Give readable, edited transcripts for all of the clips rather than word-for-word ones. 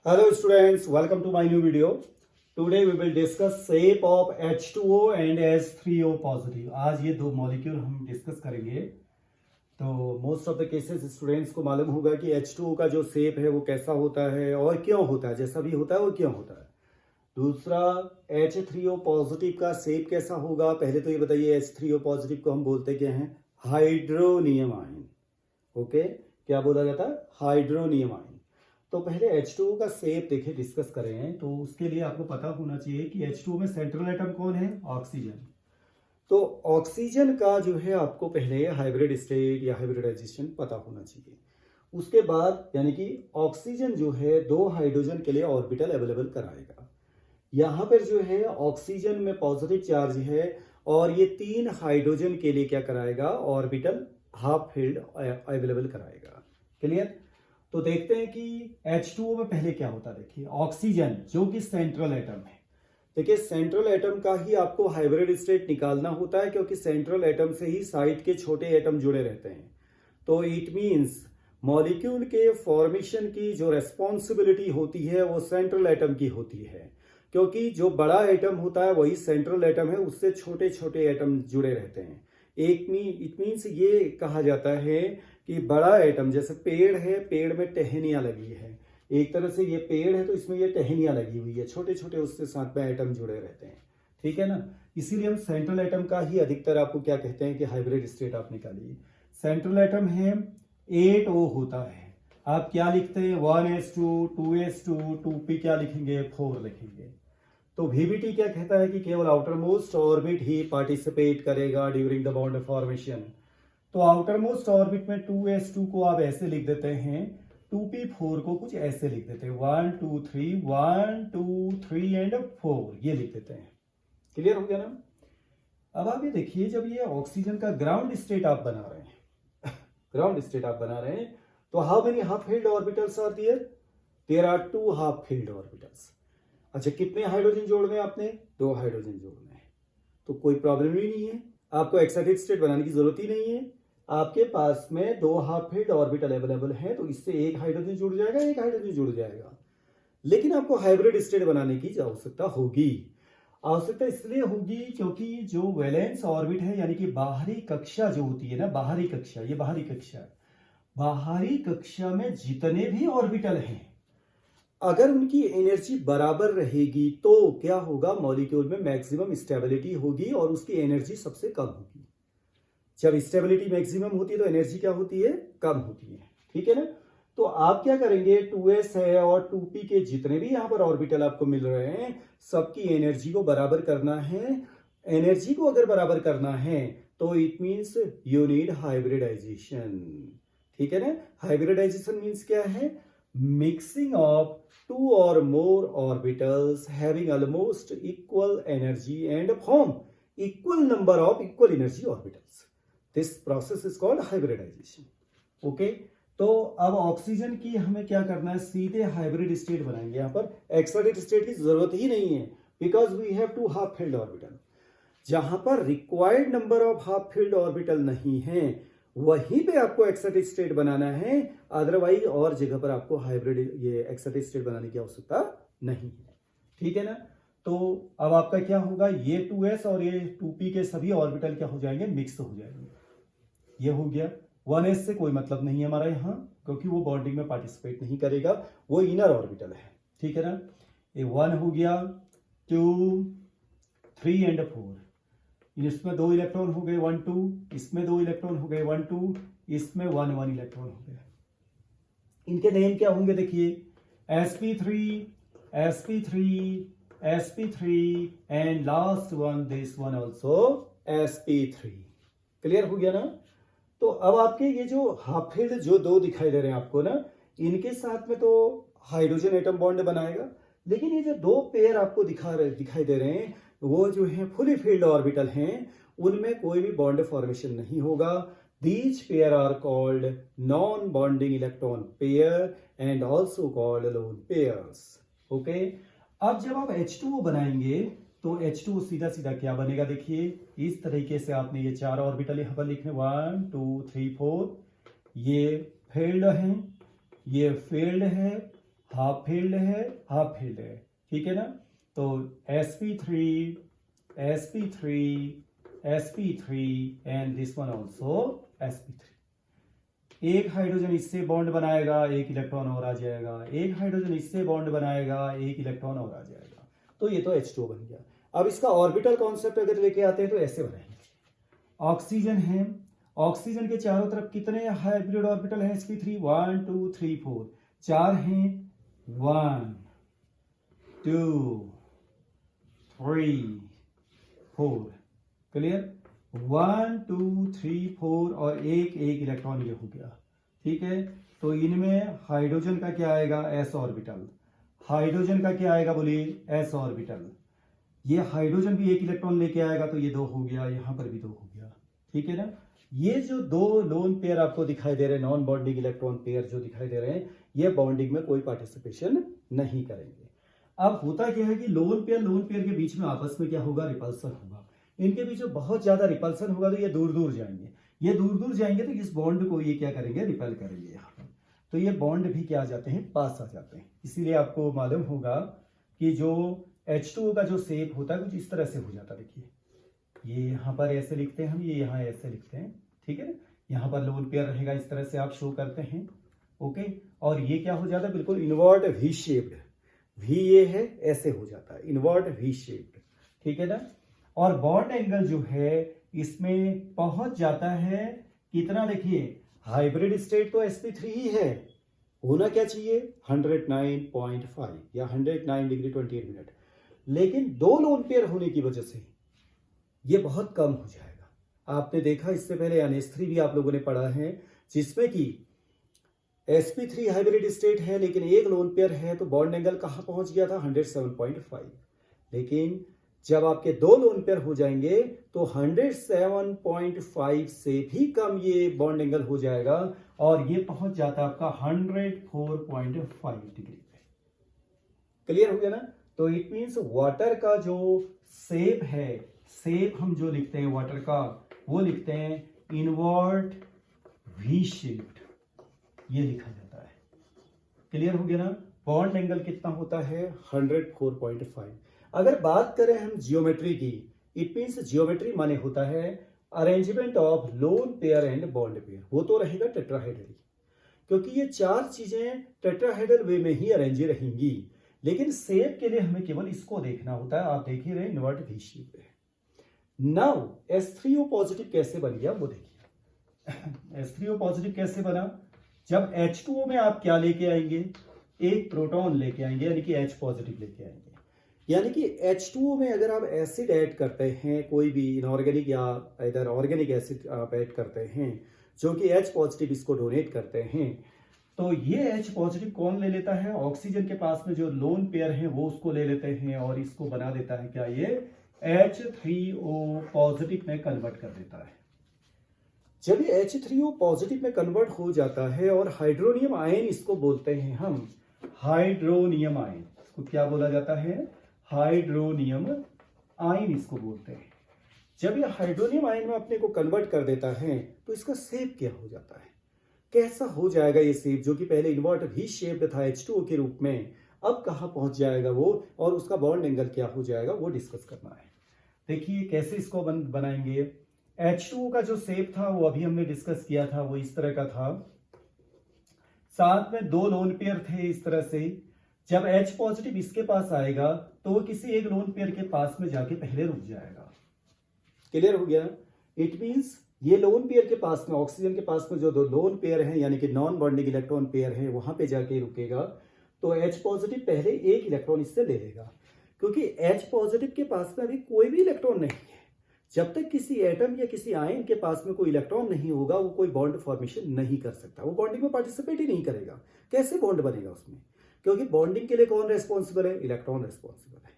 Hello students, welcome to my new video. Today we will discuss shape of H2O and H3O positive. आज ये दो molecule हम discuss करेंगे. तो most of the cases students को मालूम होगा कि H2O का जो शेप है वो कैसा होता है और क्यों होता है, जैसा भी होता है वो क्यों होता है. दूसरा H3O पॉजिटिव का शेप कैसा होगा. पहले तो ये बताइए H3O पॉजिटिव को हम बोलते क्या हैं, हाइड्रोनियम आयन. ओके, क्या बोला जाता है, हाइड्रोनियम आयन. तो पहले H2O का शेप देखिए डिस्कस करें. तो उसके लिए आपको पता होना चाहिए कि H2O में सेंट्रल एटम कौन है, ऑक्सीजन. तो ऑक्सीजन का जो है आपको पहले हाइब्रिड स्टेट या हाइब्रिडाइजेशन पता होना चाहिए. उसके बाद यानी कि ऑक्सीजन जो है दो हाइड्रोजन के लिए ऑर्बिटल अवेलेबल कराएगा. यहाँ पर जो है ऑक्सीजन में पॉजिटिव चार्ज है और ये तीन हाइड्रोजन के लिए क्या कराएगा, ऑर्बिटल हाफ फील्ड अवेलेबल कराएगा. क्लियर. तो देखते हैं कि H2O में पहले क्या होता है. देखिए ऑक्सीजन जो कि सेंट्रल एटम है. देखिए सेंट्रल एटम का ही आपको हाइब्रिड स्टेट निकालना होता है क्योंकि सेंट्रल एटम से ही साइड के छोटे एटम जुड़े रहते हैं. तो इट मींस मॉलिक्यूल के फॉर्मेशन की जो रेस्पॉन्सिबिलिटी होती है वो सेंट्रल एटम की होती है, क्योंकि जो बड़ा एटम होता है वही सेंट्रल एटम है, उससे छोटे छोटे एटम जुड़े रहते हैं. इट मीन्स ये कहा जाता है कि बड़ा एटम जैसे पेड़ है, पेड़ में टहनियाँ लगी है. एक तरह से ये पेड़ है तो इसमें ये टहनियाँ लगी हुई है, छोटे छोटे उससे साथ में एटम जुड़े रहते हैं. ठीक है ना. इसीलिए हम सेंट्रल एटम का ही अधिकतर आपको क्या कहते हैं कि हाइब्रिड स्टेट आप निकालिए. सेंट्रल एटम है 8O होता है. आप क्या लिखते हैं, 1s2 2s2 2p क्या लिखेंगे, 4 लिखेंगे. तो VBT क्या कहता है कि केवल आउटर मोस्ट ऑर्बिट ही पार्टिसिपेट करेगा ड्यूरिंग द बॉन्ड फॉर्मेशन. तो आउटर मोस्ट ऑर्बिट में 2s2 को आप ऐसे लिख देते हैं, 2p4 को कुछ ऐसे लिख देते हैं, 1 2 3 1 2 3 एंड 4 ये लिख देते हैं. क्लियर हो गया ना. अब आप ये देखिए, जब ये ऑक्सीजन का ग्राउंड स्टेट आप बना रहे हैं ग्राउंड स्टेट आप बना रहे हैं, तो how many half filled orbitals are there, there are 2 half filled orbitals. अच्छा, कितने हाइड्रोजन जोड़ने हैं आपने, 2 हाइड्रोजन जोड़ने हैं. तो कोई प्रॉब्लम ही नहीं है, आपको एक्साइटेड स्टेट बनाने की जरूरत ही नहीं है. आपके पास में 2 हाफ फील्ड ऑर्बिटल अवेलेबल है, तो इससे एक हाइड्रोजन जुड़ जाएगा, एक हाइड्रोजन जुड़ जाएगा. लेकिन आपको हाइब्रिड स्टेट बनाने की आवश्यकता होगी. आवश्यकता इसलिए होगी क्योंकि जो वैलेंस ऑर्बिट है यानी कि बाहरी कक्षा जो होती है ना, बाहरी कक्षा, ये बाहरी कक्षा, बाहरी कक्षा में जितने भी ऑर्बिटल हैं अगर उनकी एनर्जी बराबर रहेगी तो क्या होगा, मॉलिक्यूल में मैक्सिमम स्टेबिलिटी होगी और उसकी एनर्जी सबसे कम होगी. जब स्टेबिलिटी मैक्सिमम होती है तो एनर्जी क्या होती है, कम होती है. ठीक है ना. तो आप क्या करेंगे, 2s है और 2p के जितने भी यहां पर ऑर्बिटल आपको मिल रहे हैं सबकी एनर्जी को बराबर करना है. एनर्जी को अगर बराबर करना है तो it means you need hybridization. ठीक है ना. हाइब्रिडाइजेशन मींस क्या है, mixing of 2 or more orbitals having almost equal energy and form equal number of equal energy orbitals. This process is called hybridization. Okay. तो अब ऑक्सीजन की हमें क्या करना है, सीधे हाइब्रिड स्टेट बनाएंगे. यहाँ पर एक्साइटेड स्टेट की जरूरत ही नहीं है because we have 2 half filled orbital. जहां पर required number of half filled orbital नहीं है वहीं पे आपको एक्साइटेड स्टेट बनाना है. अदरवाइज और जगह पर आपको हाइब्रिड ये एक्साइटेड स्टेट बनाने की आवश्यकता नहीं है. ठीक है ना. तो अब आपका क्या होगा, ये 2s और ये 2p के सभी ऑर्बिटल क्या हो जाएंगे, मिक्स हो जाएंगे. ये हो गया. 1s से कोई मतलब नहीं है हमारा यहाँ, क्योंकि वो बॉन्डिंग में पार्टिसिपेट नहीं करेगा, वो इनर ऑर्बिटल है. ठीक है ना. ये 1 हो गया, 2 3 एंड 4. इसमें 2 इलेक्ट्रॉन हो गए 1 2, इसमें 2 इलेक्ट्रॉन हो गए 1 2, इसमें 1 1 इलेक्ट्रॉन हो गए. इनके नेम क्या होंगे देखिए, sp3 sp3 sp3 and last one this one also sp3. Clear हो गया ना. तो अब आपके ये जो हाफ फील्ड जो 2 दिखाई दे रहे हैं आपको ना, इनके साथ में तो हाइड्रोजन एटम बॉन्ड बनाएगा, लेकिन ये जो 2 पेयर आपको दिखाई दे रहे हैं वो जो है फुली फील्ड ऑर्बिटल हैं, उनमें कोई भी बॉन्ड फॉर्मेशन नहीं होगा. These pair are called non-bonding electron pair and also called lone pairs. Okay? अब जब आप H2O बनाएंगे तो H2O सीधा सीधा क्या बनेगा, देखिए इस तरीके से आपने ये 4 ऑर्बिटल यहाँ पर लिखने 1 2 3 4. ये फील्ड है, ये फील्ड है, हाफ फील्ड है, हाफ फील्ड है, ठीक है ना। तो sp3 sp3 sp3 and this one also sp3। एक हाइड्रोजन इससे बॉन्ड बनाएगा, एक इलेक्ट्रॉन और आ जाएगा, एक हाइड्रोजन इससे बॉन्ड बनाएगा, एक इलेक्ट्रॉन और आ जाएगा। तो ये तो H2O बन गया। अब इसका ऑर्बिटल कॉन्सेप्ट अगर लेके आते हैं तो ऐसे बनाएंगे। ऑक्सीजन है, ऑक्सीजन के चारों तरफ कितने हाइब्रिड ऑर्बिटल हैं sp3? 1 2 3 4, चार हैं। 1 2 3 4, क्लियर। 1 2 3 4 और एक इलेक्ट्रॉन ये हो गया, ठीक है। तो इनमें हाइड्रोजन का क्या आएगा? s orbital. हाइड्रोजन का क्या आएगा बोलिए? s orbital. ये हाइड्रोजन भी एक इलेक्ट्रॉन लेके आएगा, तो ये 2 हो गया, यहां पर भी 2 हो गया, ठीक है ना। ये जो 2 लोन पेयर आपको दिखाई दे रहे हैं, नॉन बॉन्डिंग इलेक्ट्रॉन पेयर जो दिखाई दे रहे हैं, ये बॉन्डिंग में कोई पार्टिसिपेशन नहीं करेंगे। अब होता क्या है कि लोन पेयर के बीच में आपस में क्या होगा? रिपल्सन होगा। इनके बीच में बहुत ज्यादा रिपल्सन होगा, तो ये दूर दूर जाएंगे। ये दूर दूर जाएंगे तो इस बॉन्ड को ये क्या करेंगे? रिपेल करेंगे यहाँ पर। तो ये बॉन्ड भी क्या आ जाते हैं? पास आ जाते हैं। इसीलिए आपको मालूम होगा कि जो H2O का जो शेप होता है कुछ इस तरह से हो जाता है। देखिए ये यहाँ पर ऐसे लिखते हैं हम, ये यहाँ ऐसे लिखते हैं, ठीक है ना। यहाँ पर लोन पेयर रहेगा, इस तरह से आप शो करते हैं, ओके। और ये क्या हो जाता है? बिल्कुल इनवर्ट वी शेप्ड। वी ये है, ऐसे हो जाता है, इनवर्ट वी शेप्ड, ठीक है ना। और बॉन्ड एंगल जो है इसमें पहुंच जाता है कितना? देखिए हाइब्रिड स्टेट तो sp3 ही है, होना क्या चाहिए? 109.5 या 109 डिग्री 28 मिनट। लेकिन 2 लोन पेयर होने की वजह से ये बहुत कम हो जाएगा। आपने देखा इससे पहले NH3 भी आप लोगों ने पढ़ा है, जिसमें कि sp3 हाइब्रिड स्टेट है लेकिन एक लोन पेयर है, तो बॉन्ड एंगल कहां पहुंच गया था? 107.5। लेकिन जब आपके 2 लोन पेयर हो जाएंगे तो 107.5 से भी कम ये बॉन्ड एंगल हो जाएगा, और ये पहुंच जाता है आपका 104.5 डिग्री पे। क्लियर हो गया ना। तो इट मींस वाटर का जो शेप है, शेप हम जो लिखते हैं वाटर का, वो लिखते हैं इनवर्ट वी शेप्ड, ये लिखा जाता है। क्लियर हो गया ना। बॉन्ड एंगल कितना होता है? 104.5। अगर बात करें हम जियोमेट्री की, इट मींस जियोमेट्री माने होता है arrangement of lone pair and bond pair. वो तो रहेगा टेट्राहेड्रल, क्योंकि ये 4 चीजें टेट्राहेड्रल वे में ही अरेंज रहेंगी। लेकिन शेप के लिए हमें केवल इसको देखना होता है। आप देख ही रहे इनवर्ट वी शेप है। नाउ S3O पॉजिटिव कैसे बन गया वो देखिए। S3O पॉजिटिव कैसे बना? जब H2O में आप क्या लेके आएंगे? एक प्रोटॉन लेके आएंगे, यानी कि H पॉजिटिव लेके आएंगे। यानी कि H2O में अगर आप एसिड ऐड करते हैं, कोई भी इनऑर्गेनिक या इधर ऑर्गेनिक एसिड आप ऐड करते हैं, जो कि H पॉजिटिव इसको डोनेट करते हैं, तो ये H पॉजिटिव कौन ले लेता है? ऑक्सीजन के पास में जो लोन पेयर है वो उसको ले लेते हैं, और इसको बना देता है क्या? ये H3O पॉजिटिव में कन्वर्ट कर देता है। जब ये H3O पॉजिटिव में कन्वर्ट हो जाता है, और हाइड्रोनियम आयन इसको बोलते हैं हम, हाइड्रोनियम आयन, इसको क्या बोला जाता है? हाइड्रोनियम आयन इसको बोलते हैं। जब ये हाइड्रोनियम आयन में अपने को कन्वर्ट कर देता है, तो इसका शेप क्या हो जाता है? कैसा हो जाएगा ये शेप, जो कि पहले इनवर्ट वी शेप्ड था H2O के रूप में, अब कहां पहुंच जाएगा वो, और उसका बॉन्ड एंगल क्या हो जाएगा, वो डिस्कस करना है। देखिए कैसे इसको बनाएंगे। H2O का जो शेप था वो अभी हमने डिस्कस किया था, वो इस तरह का था। साथ में 2 लोन पेयर थे इस तरह से। जब H पॉजिटिव इसके पास आएगा तो वो किसी एक लोन पेयर के पास में जाके पहले रुक जाएगा। क्लियर हो गया। इट मींस ये लोन पेयर के पास में, ऑक्सीजन के पास में जो 2 लोन पेयर हैं, यानी कि नॉन बॉन्डिंग इलेक्ट्रॉन पेयर हैं, वहां पे जाके रुकेगा। तो H पॉजिटिव पहले एक इलेक्ट्रॉन इससे ले लेगा, क्योंकि H पॉजिटिव के पास में अभी कोई भी इलेक्ट्रॉन नहीं है। जब तक किसी एटम या किसी आयन के पास में कोई इलेक्ट्रॉन नहीं होगा, वो कोई बॉन्ड फॉर्मेशन नहीं कर सकता, वो बॉन्डिंग में पार्टिसिपेट ही नहीं करेगा। कैसे बॉन्ड बनेगा उसमें? क्योंकि बॉन्डिंग के लिए कौन रेस्पॉन्सिबल है? इलेक्ट्रॉन रेस्पॉन्सिबल है,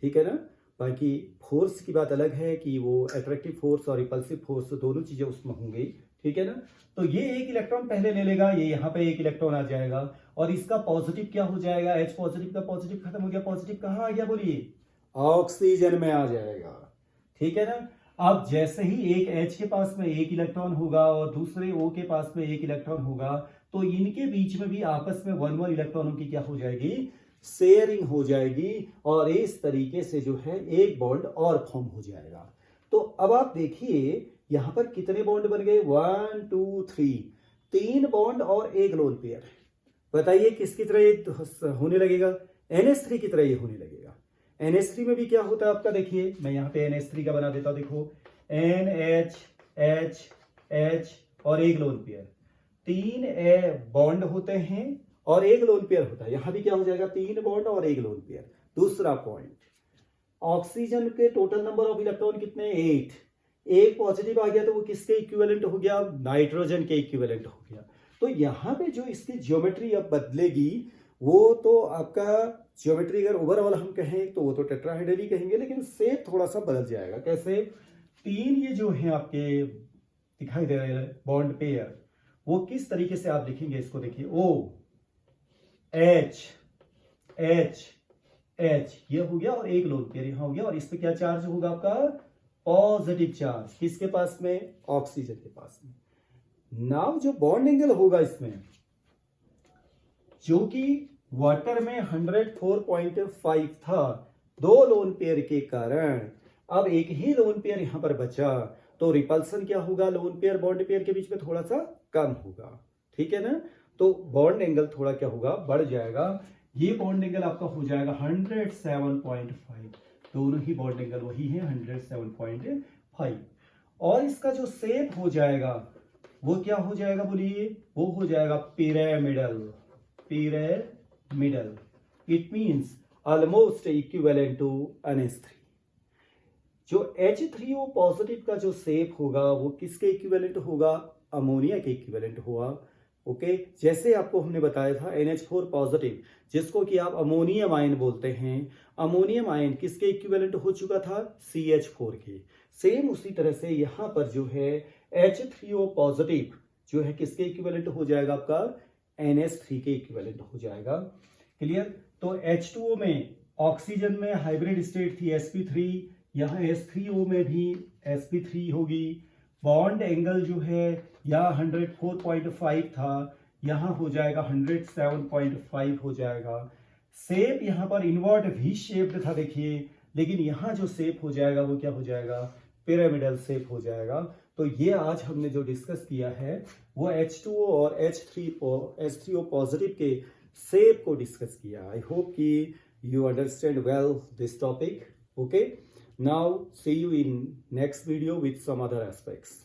ठीक है ना। बाकी फोर्स की बात अलग है कि वो अट्रैक्टिव फोर्स और रिपल्सिव फोर्स दोनों चीजें उसमें होंगी, ठीक है ना। तो ये एक इलेक्ट्रॉन पहले ले लेगा, ये यहाँ पे एक इलेक्ट्रॉन आ जाएगा, और इसका पॉजिटिव क्या हो जाएगा? H पॉजिटिव का पॉजिटिव खत्म हो गया, पॉजिटिव कहाँ आ गया बोलिए? ऑक्सीजन में आ जाएगा, ठीक है ना। अब जैसे ही एक H के पास में एक इलेक्ट्रॉन होगा और दूसरे O के पास में एक इलेक्ट्रॉन होगा, तो इनके बीच में भी आपस में 1 इलेक्ट्रॉनों की क्या हो जाएगी, शेयरिंग हो जाएगी, और इस तरीके से जो है एक बॉन्ड और फॉर्म हो जाएगा। तो अब आप देखिए यहां पर कितने बॉन्ड बन गए, 1 2 3, 3 बॉन्ड और एक लोन पेयर। बताइए किसकी तरह ये होने लगेगा, NH3 की तरह ये होने लगेगा। NH3 में भी क्या होता है आपका, देखिए मैं यहाँ पे NH3 का बना देता हूं, देखो NH H H और एक लोन पेयर, 3 बॉन्ड होते हैं और एक लोन पेयर होता है। यहां भी क्या हो जाएगा, 3 बॉन्ड और एक लोन पेयर। दूसरा पॉइंट, ऑक्सीजन के टोटल नंबर ऑफ इलेक्ट्रॉन कितने, 8। एक पॉजिटिव आ गया तो वो किसके इक्विवेलेंट हो गया, नाइट्रोजन के इक्विवेलेंट हो गया। तो यहां पे जो इसकी ज्योमेट्री अब बदलेगी वो तो आपका ज्योमेट्री अगर ओवरऑल हम कहें तो वो तो टेट्राहेड्रल ही कहेंगे, लेकिन शेप थोड़ा सा बदल जाएगा। कैसे, 3 ये जो है आपके दिखाई दे रहे हैं बॉन्ड पेयर, वो किस तरीके से आप लिखेंगे इसको, देखिए O H H H ये हो गया और एक लोन पेयर यहां हो गया, और इस पे क्या चार्ज होगा आपका, पॉजिटिव चार्ज। किसके पास में, ऑक्सीजन के पास में। नाउ जो बॉन्ड एंगल होगा इसमें, जो कि वाटर में 104.5 था, 2 लोन पेयर के कारण अब एक ही लोन पेयर यहां पर बचा, तो रिपल्सन क्या होगा, लोन पेयर बॉन्ड पेयर के बीच में थोड़ा सा कम होगा, ठीक है ना। तो बॉन्ड एंगल थोड़ा क्या होगा, बढ़ जाएगा। ये बॉन्ड एंगल आपका हो जाएगा 107.5, दोनों ही बॉन्ड एंगल वही है 107.5। और इसका जो शेप हो जाएगा वो क्या हो जाएगा, बोलिए, वो हो जाएगा pyramidal. Pyramidal it means almost equivalent to NH3। जो H3O पॉजिटिव का जो शेप होगा वो किसके इक्विवेलेंट होगा, अमोनिया के इक्विवेलेंट होगा। ओके, जैसे आपको हमने बताया था NH4 पॉजिटिव, जिसको कि आप अमोनियम आयन बोलते हैं, अमोनियम आयन किसके इक्विवेलेंट हो चुका था, CH4 के। सेम उसी तरह से यहां पर जो है H3O पॉजिटिव जो है किसके इक्विवेलेंट हो जाएगा, आपका NH3 के इक्विवेलेंट हो जाएगा। क्लियर। तो H2O में ऑक्सीजन में हाइब्रिड स्टेट थी sp3, यहां H3O में भी sp3 होगी। बॉन्ड एंगल जो है यहाँ 104.5 था, यहां हो जाएगा 107.5 हो जाएगा। शेप यहां पर इनवर्ट V शेप्ड था देखिए, लेकिन यहां जो शेप हो जाएगा वो क्या हो जाएगा, पिरामिडल शेप हो जाएगा। तो ये आज हमने जो डिस्कस किया है वो H2O और H3O पॉजिटिव के शेप को डिस्कस किया। आई होप कि you understand well this topic. Okay, now see you in next video with some other aspects.